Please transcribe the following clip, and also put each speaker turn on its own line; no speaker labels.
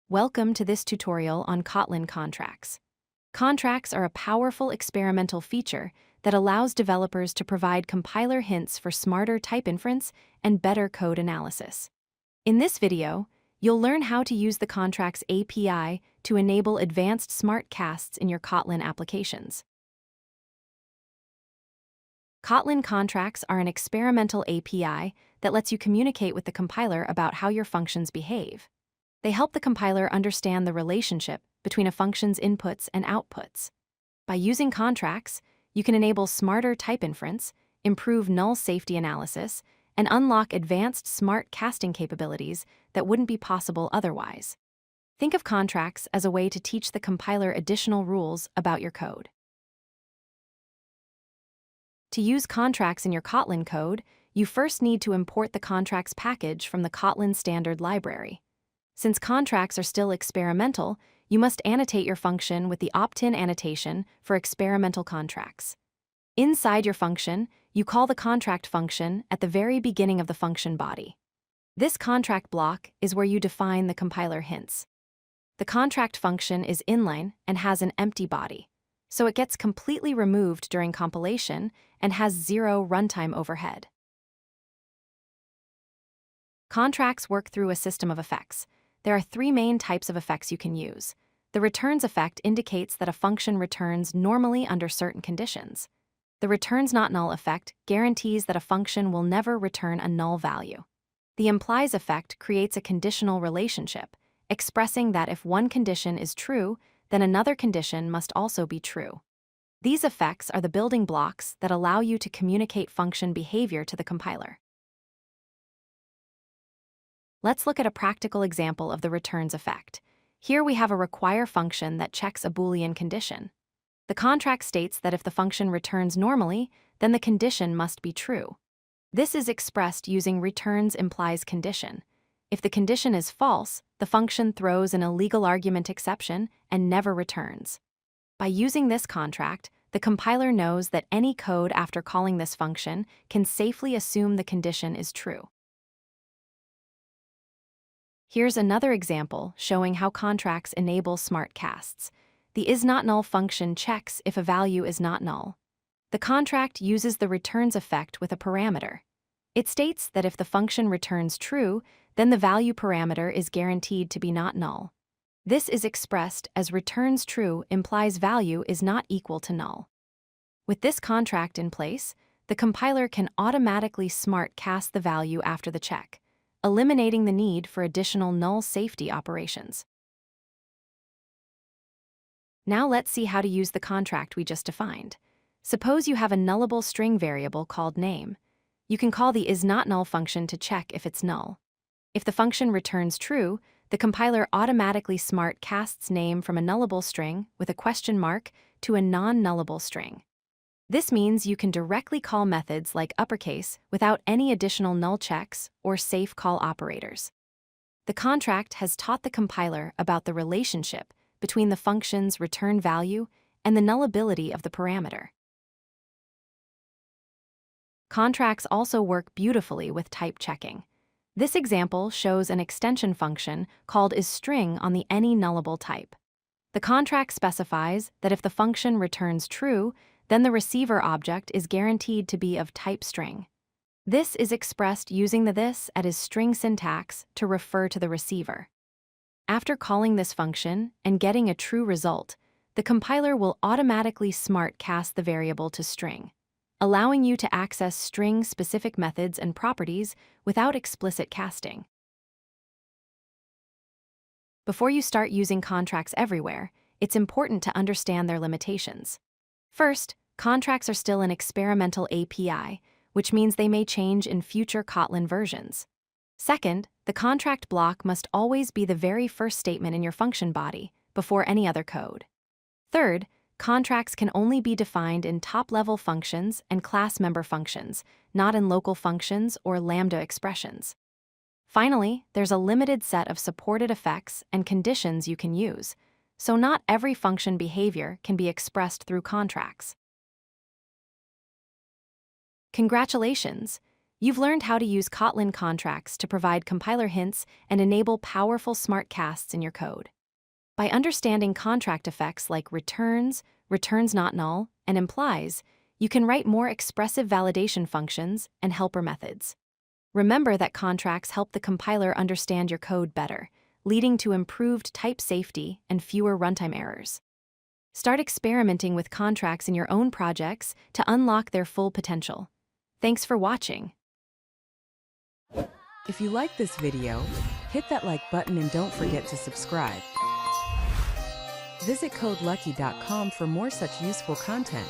Welcome to this tutorial on Kotlin Contracts. Contracts are a powerful experimental feature that allows developers to provide compiler hints for smarter type inference and better code analysis. In this video, you'll learn how to use the Contracts API to enable advanced smart casts in your Kotlin applications. Kotlin Contracts are an experimental API that lets you communicate with the compiler about how your functions behave. They help the compiler understand the relationship between a function's inputs and outputs. By using contracts, you can enable smarter type inference, improve null-safety analysis, and unlock advanced smart casting capabilities that wouldn't be possible otherwise. Think of contracts as a way to teach the compiler additional rules about your code. To use contracts in your Kotlin code, you first need to import the contracts package from the Kotlin standard library. Since contracts are still experimental, you must annotate your function with the opt-in annotation for experimental contracts. Inside your function, you call the contract function at the very beginning of the function body. This contract block is where you define the compiler hints. The contract function is inline and has an empty body, so it gets completely removed during compilation and has zero runtime overhead. Contracts work through a system of effects. There are three main types of effects you can use. The returns effect indicates that a function returns normally under certain conditions. The returnsNotNull effect guarantees that a function will never return a null value. The implies effect creates a conditional relationship, expressing that if one condition is true, then another condition must also be true. These effects are the building blocks that allow you to communicate function behavior to the compiler. Let's look at a practical example of the returns effect. Here we have a require function that checks a Boolean condition. The contract states that if the function returns normally, then the condition must be true. This is expressed using returns implies condition. If the condition is false, the function throws an illegal argument exception and never returns. By using this contract, the compiler knows that any code after calling this function can safely assume the condition is true. Here's another example showing how contracts enable smart casts. The isNotNull function checks if a value is not null. The contract uses the returns effect with a parameter. It states that if the function returns true, then the value parameter is guaranteed to be not null. This is expressed as returns true implies value is not equal to null. With this contract in place, the compiler can automatically smart cast the value after the check, eliminating the need for additional null-safety operations. Now let's see how to use the contract we just defined. Suppose you have a nullable string variable called name. You can call the isNotNull function to check if it's null. If the function returns true, the compiler automatically smart casts name from a nullable string with a question mark to a non-nullable string. This means you can directly call methods like uppercase without any additional null checks or safe call operators. The contract has taught the compiler about the relationship between the function's return value and the nullability of the parameter. Contracts also work beautifully with type checking. This example shows an extension function called isString on the anyNullable type. The contract specifies that if the function returns true, then the receiver object is guaranteed to be of type string. This is expressed using the this at isString syntax to refer to the receiver. After calling this function and getting a true result, the compiler will automatically smart cast the variable to string, allowing you to access string-specific methods and properties without explicit casting. Before you start using contracts everywhere, it's important to understand their limitations. First, contracts are still an experimental API, which means they may change in future Kotlin versions. Second, the contract block must always be the very first statement in your function body, before any other code. Third, contracts can only be defined in top-level functions and class member functions, not in local functions or Lambda expressions. Finally, there's a limited set of supported effects and conditions you can use, so not every function behavior can be expressed through contracts. Congratulations! You've learned how to use Kotlin contracts to provide compiler hints and enable powerful smart casts in your code. By understanding contract effects like returnsNotNull, and implies, you can write more expressive validation functions and helper methods. Remember that contracts help the compiler understand your code better, leading to improved type safety and fewer runtime errors. Start experimenting with contracts in your own projects to unlock their full potential. Thanks for watching.
If you like this video, hit that like button and don't forget to subscribe. Visit codelucky.com for more such useful content.